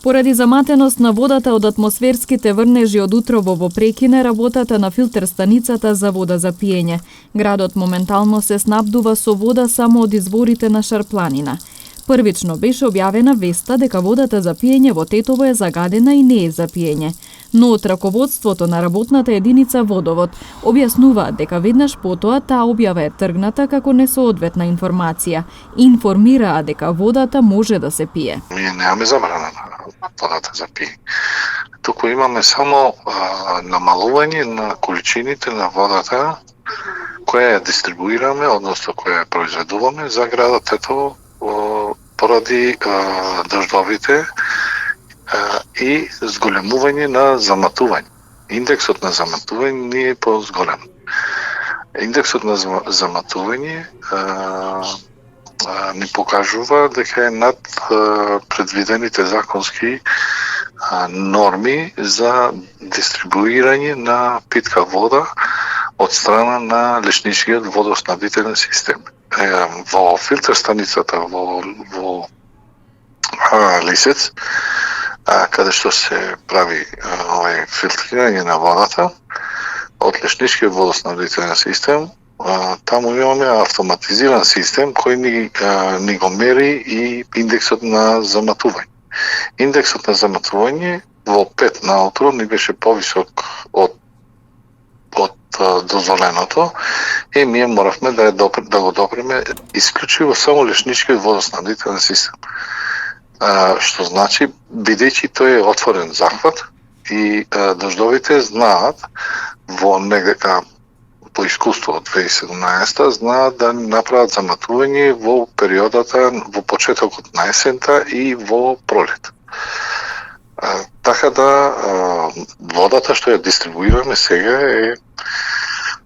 Поради заматеност на водата од атмосферските врнежи од утрово во прекине работата на филтер станицата за вода за пиење. Градот моментално се снабдува со вода само од изворите на Шарпланина. Првично беше објавена веста дека водата за пиење во Тетово е загадена и не е за пиење. Но од раководството на работната единица Водовод објаснуваат дека веднаш потоа таа објава е тргната како несоодветна информација. Информираа дека водата може да се пие. Ние немаме забрана на водата за пиење. Туку имаме само намалување на количините на водата која ја дистрибуираме, односно која ја произведуваме за градот Тетово поради дождовите и зголемување на заматување. Индексот на заматување не е позголем. Индексот на заматување ни покажува дека е над предвидените законски норми за дистрибуирање на питка вода од страна на лечничкиот водоснабдителен систем. Во филтер станицата во Лисец, каде што се прави филтрирање на водата од лечничкиот водоснабдителен систем, таму имаме автоматизиран систем кој ни го мери и индексот на заматување. Индексот на заматување во 5 наутро ни беше повисок од дозволеното и ние моравме да го допреме исклучиво само лечничкиот водоснабдителен систем. Што значи, бидејќи тој е отворен захват и дождовите знаат во негдека по искуство од 2017 знаат да направат заматување во периодата во почетокот на есента и во пролет. Така да водата што ја дистрибуираме сега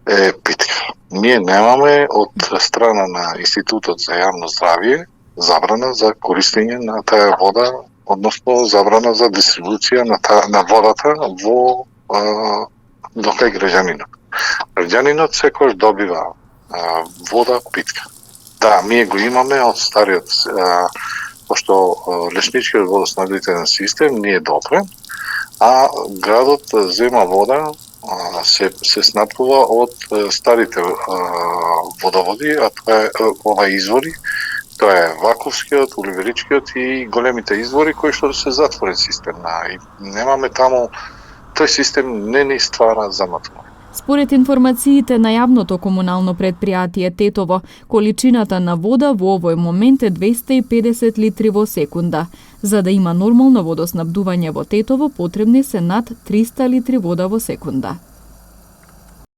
е питка. Ние немаме од страна на Институтот за јавно здравје забрана за користење на таа вода, односно забрана за дистрибуција на водата до кај граѓанинот. Граѓанинот секогаш добива вода питка. Да, ние го имаме од стариот, пошто лечничкиот водоснабдителен систем не е допрен, а градот зема вода, се снабдува од старите водоводи, а тоа е ова извори, тоа е Ваковскиот, Оливеричкиот и големите извори кои што се затворен систем. И немаме таму, тој систем не ни ствара заматување. Според информациите на јавното комунално предпријатие Тетово, количината на вода во овој момент е 250 литри во секунда. За да има нормално водоснабдување во Тетово, потребни се над 300 литри вода во секунда.